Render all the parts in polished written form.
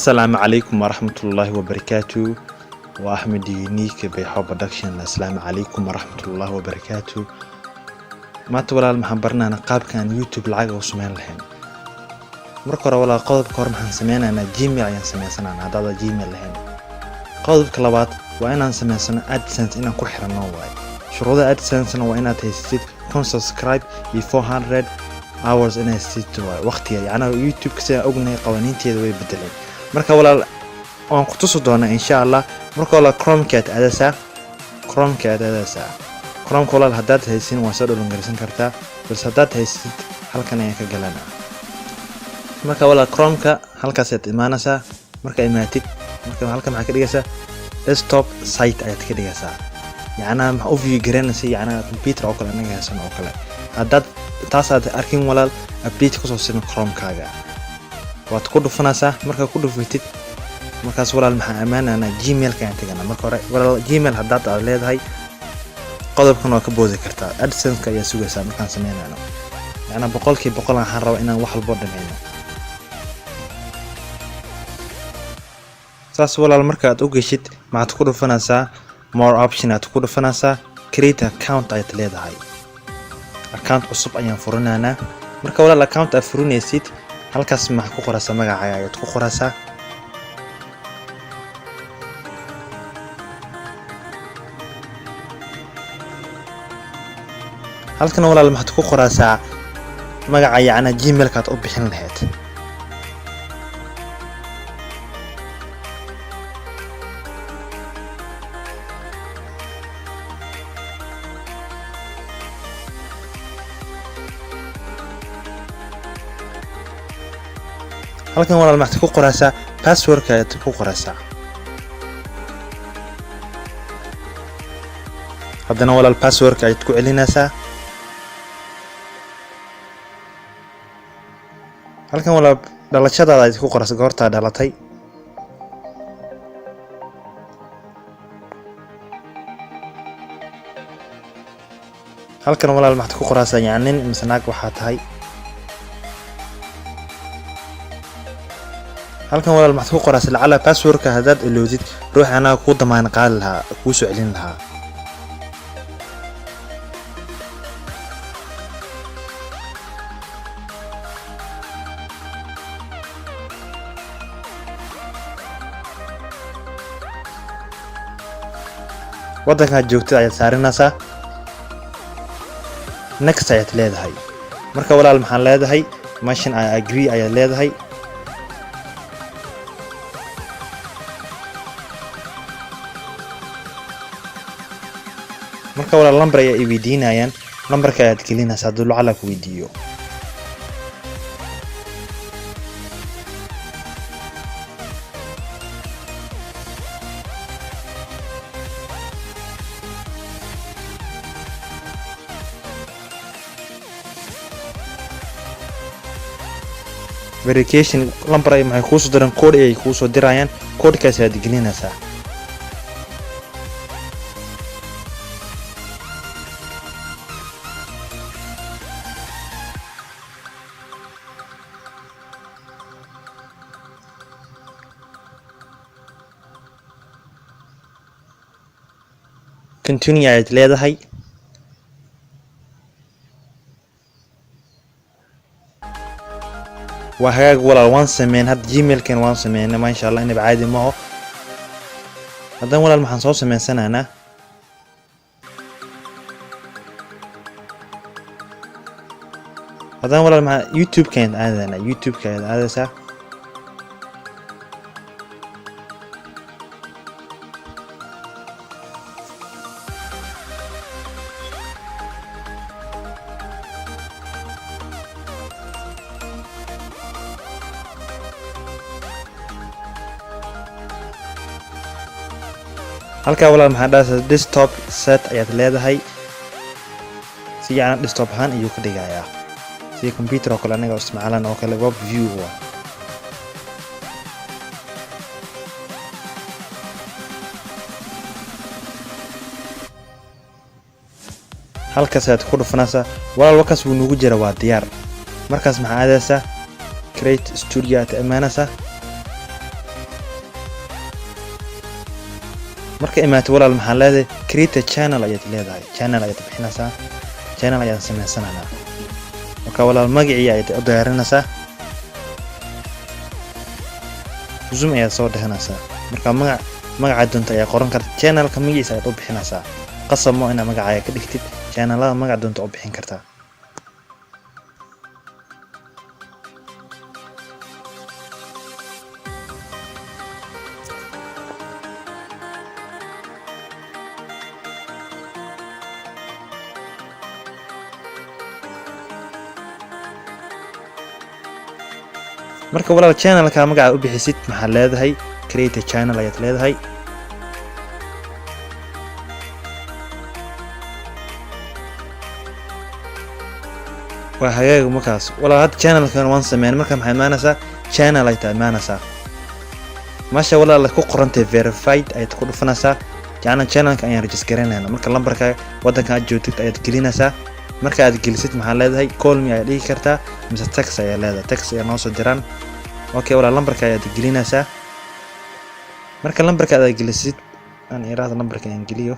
السلام عليكم ورحمة الله وبركاته. وأحمد يونيك بيحو برودكشن. السلام عليكم ورحمة الله وبركاته. ما تولى المحبرنا أنا قاب كان يوتيوب العاقة وسمين لهم مركورة ولا قاضب كور محن سمينا أنا جيميل عيان سمين سنة أنا هذا جيميل لهم قاضب كلابات وأنا سمين سنة أدسنس إنا كحر النواي شروط أدسنس وأنا تيستيد كون سبسكرايب ب 400 hours إنا يستيد وقتي يعني يوتيوب كسي أغني قوانين تيدوي بدلين marka walaal waan ku tusi doonaa insha Allah marka walaal Chromecast adasa walaal haddaad haysin waa soo dhulungarisan kartaa balse haddaad haysid halkan ayaan ka galanaa marka walaal Chromeka halkaas aad imaanaysaa marka imaatid marka halkan maxaa ka dhigaysaa desktop site ayaad ka dhigaysaa yaana ma u view garanaysaa yaana computer oo kale anaga haysan oo kale haddaad taas aad arkin walaal update ku soo siino Chromekaaga waad ku dhufanaysaa marka ku dhufatid markaas walaal maxaa amaanana Gmail ka intaana marka hore walaal Gmail haddaad aad leedahay qodobkan waa ka boodi kartaa AdSense ka ayaa sugaysaa markaan sameeynaano yaana 100% aan rabo inaan wax walba dhameeyo saas walaal marka aad u geshid maxaad ku dhufanaysaa more option aad ku dhufanaysaa create account ayaad leedahay account cusub ayaan furanaana marka walaal account aad furinaysid halkaas ma ku qoraysaa magacaaga ayaad ku qoraysaa halkan walaal maxaad ku qoraysaa magaca yaana Gmail ka aad u bixin lahayd halkan walaal maxaad ku qoraysaa password ka aad ku qoraysaa haddana walaal password ka aad ku celinaysaa halkan walaal dhalashadaada aad ku qoraysaa goorta dhalatay halkan walaal maxaad ku qoraysaa yaani misnaag waxa tahay halkan walaal maxaad ku qoraysaa lacala password ka hadaad iloodid ruux anaga ku damaan qaal lahaa ku soo celin lahaa wadanka joogtay ayaad saarinaysaa next ayaad leedahay marka walaal maxaan leedahay machine I agree ayaad leedahay marka walaal number ay weydiinayaan numberka aad gelinaysaa haduu lacala ku weydiiyo verification number ay maxay ku soo diraan code ay ku soo dirayaan code-kaas aad gelinaysaa continue ayaad leedahay waa hagaag walaal waan sameyn had Gmail kan waan sameeyay ma insha Allah inay caadi ma aha hadan walaal maxaan soo sameysanaana hadan walaal ma YouTube kan aadana YouTube ka aadaysa halka walaal maxaa dhaasa desktop set ayaad leedahay si aan desktop ahaan ayuu ka dhigayaa si computer oo kale anaga isticmaalaan oo kale web view halkaas aad ku dhufanaysaa walaal wakaas wuu nugu jira waa diyaar markaas maxaa aadaysaa create studio at amaanaysaa marka imaato walaal maxaa leedahay create a channel ayaad leedahay channel ayaad bixinaysaa channel ayaad samaysanaysaa marka walaal magacii ayaad u diyaarinaysaa zoom ayaad soo dhahanaysaa marka magaca doonta ayaa qoran kartaa channelka magaciisa ayaad u bixinaysaa qasamo inaad magacaaga ka dhigtid channelada magaca doonta u bixin kartaa marka walaal channelka magaca u bixisid maxaa leedahay create a channel ayaad leedahay waa hagaag markaas walaal had channelkan waan sameeyay marka maxay imaanaysaa channel ay tahay imaanaysaa masha walaal ku qorantay verified ayaad ku dhufanaysaa channelka ayaan register garanaynaa marka lambarka wadanka aad joogtid ayaad gelinaysaa marka aad gelisid maxaa leedahay call me ayaad dhigi kartaa mise text ayaa leedahay text ayaa noo soo diraan okay walaal lambarka ayaad gelinaysaa marka lambarka aad gelisid aan iraahdo lambarka aan geliyo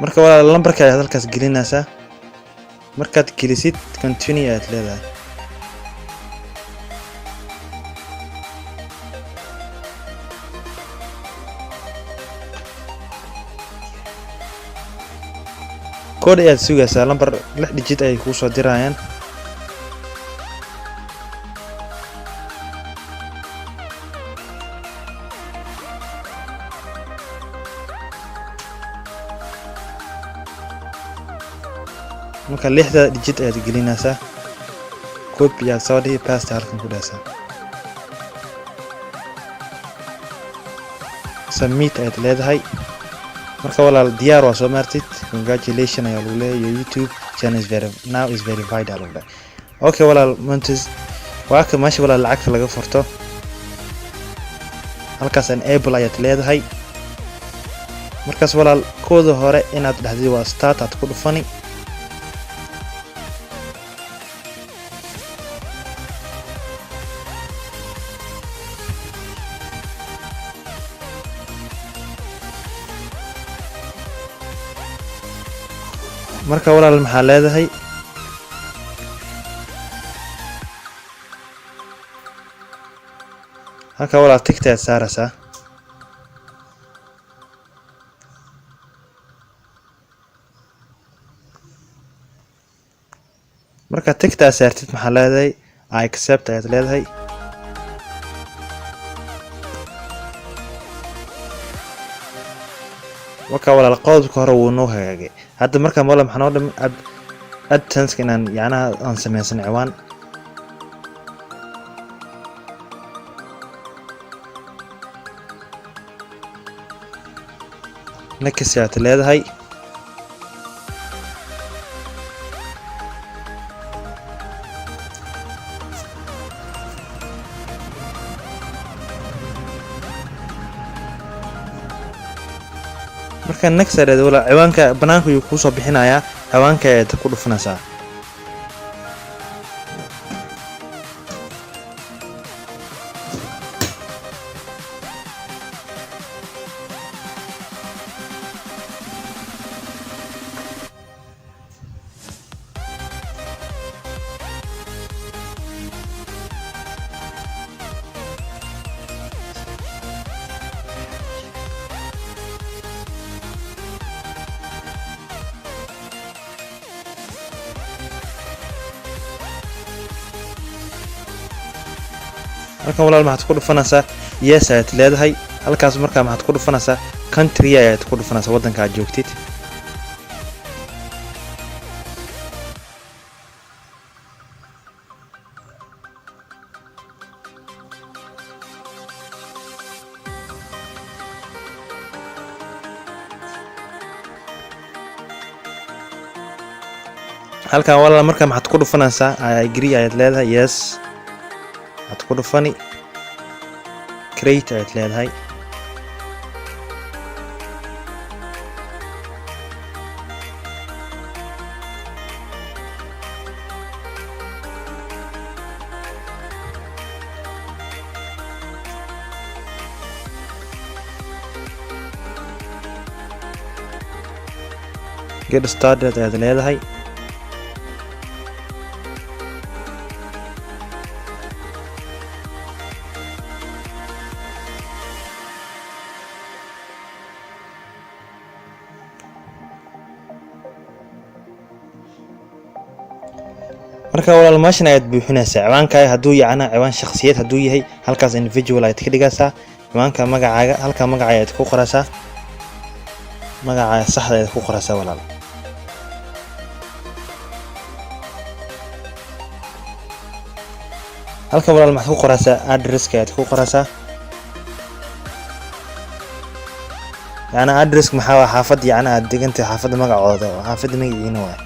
marka walaal lambarka ayaad halkaas gelinaysaa markaad gelisid continue ayaad leedahay code ayaad sugaysaa lambar 6 digit ay ku soo dirayaan marka 6 digit ayaad gelinaysaa copy ayaad soo dhigi paste halkan ku dhaasaa submit ayaad leedahay marka walaal diyaar waa soo martid congratulations ayaa lagu leeyahay YouTube channel is verified already okay walaal montes waa ka meesha walaal lacagta laga furto halkaas enable ayaad leedahay markaas walaal kooda hore inaad dhahdid waa start aad ku dhufani marka walaal maxaa leedahay halka walaal tigta saaraysaa marka tigta saartid maxaa leedahay I accept ayaad leedahay marka walaal qodobka hore wuu noo hagaagay hadda marka walaal maxaa noo dhamin AdSense inaan yacnaha aan samaysan ciwaan next ayaad leedahay marka next ayaad walaal ciwaanka banaanka uu ku soo bixinayaa ciwaanka ayaad ku dhufanaysaa halkan walaal maxaad ku dhufanaysaa yes ayaad leedahay halkaas markaa maxaad ku dhufanaysaa country ayaad ku dhufanaysaa wadanka aad joogtid halkan walaal markaa maxaad ku dhufanaysaa I agree ayaad leedahay yes aad ku dhufani create ayaad leedahay get started ayaad leedahay. marka walaal meeshan ayaad buuxinaysaa ciwaankaaga hadduu yacna ciwaan shakhsiyeed hadduu yahay halkaas individual ayaad ka dhigaysaa ciwaanka magacaaga halka magaca ayaad ku qoraysaa magaca saxda ayaad ku qoraysaa walaal. halka walaal maxaad ku qoraysaa addresska ayaad ku qoraysaa yacna addresska maxaa waa xaafad yacna aad degantahay xaafadda magacooda oo xaafadda magaciina waa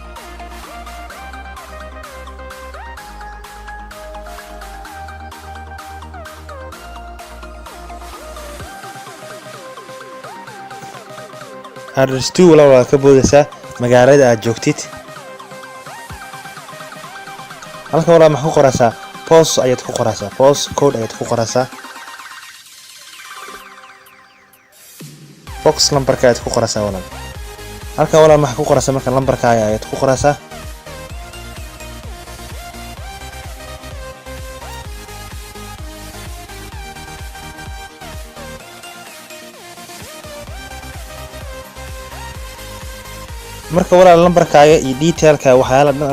address 2 walaal waa ka boodaysaa magaalada aad joogtid. halka walaal maxaad ku qoraysaa post ayaad ku qoraysaa post code ayaad ku qoraysaa box numberka ayaad ku qoraysaa walaal. halka walaal maxaad ku qoraysaa marka lambarkaaga ayaad ku qoraysaa marka walaal lambarkaaga iyo detailka waxyaala dhan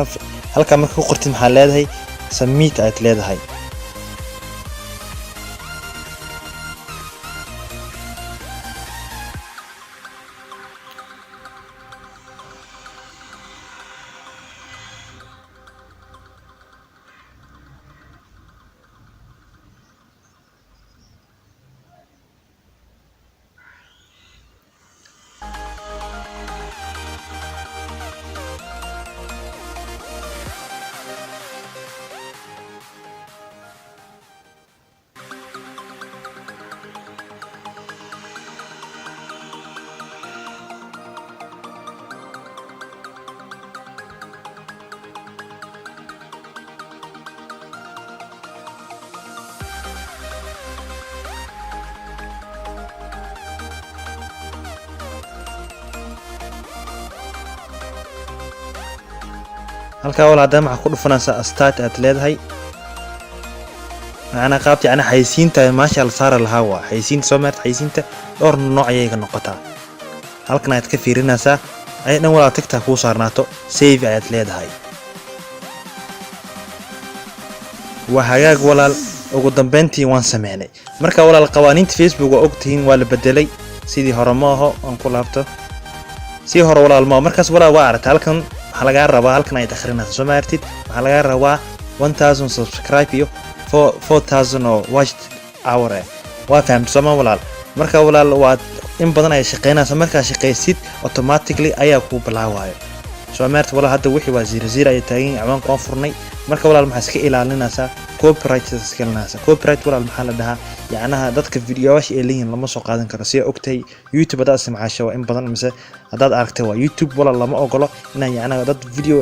halka marka ku qortid maxaa leedahay submit ayaad leedahay. halka walaal hadda maxaa ku dhufanaysaa start aad leedahay macna qaabti ana xaysiinta maasha Allah saar lahaa waa xaysiinta Soomaaliya xaysiinta dhowr nooc ayay ka noqotaa halkan aad ka fiirinaysaa ay dhan walaal tagta ku saarnaato save aad leedahay. waa hagaag walaal ugu dambeyntii waan sameeynay marka walaal qawaaniinta Facebook waa ogtihiin waa la bedelay sidii hore ma aho aan ku laabto si hore walaal ma markaas walaal waa aragtay halkan waxa laga rabaa halkan ay akhrinayso Soomaaliyeed waxa laga rabaa 1000 subscribe iyo 4000 oo watch hour waa fahamtay sama walaal marka walaal waa in badan ay shaqeynaysaa marka shaqeysid automatically ayaa ku bilaawayo Soomaaliyeed walaal hadda wixii waa 00 ay taagin ciwaan ku furnay marka walaal maxaa iska ilaalinaysaa copyright iska ilaalinaysaa copyright walaal maxaa la dhahaa yacnaha dadka videoyaasha ee leeyihiin lama soo qaadan karo si ogtay YouTube hada isticmaasho in badan mise hadaad aragtay waa YouTube walaal lama ogolo inaan yacnaha dad video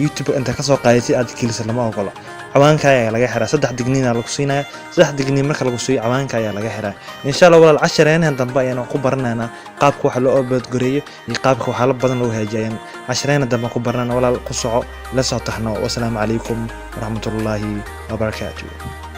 YouTube inta ka soo qaadaysid aad kiliisa lama ogolo ciwaanka ayaa laga xiraa 3 digniin lagu siinaya 3 digniin marka lagu siiyo ciwaanka ayaa laga xiraa insha Allah walaal cashareenan dambe ayaan ku baranaynaa qaabka wax loo abadgareeyo iyo qaabka wax la badan loo hagaajiyay cashareenan dambe ku baranana walaal ku soco la soo taxno wassalaamu calaykum warahmatullaahi wabarakatuh.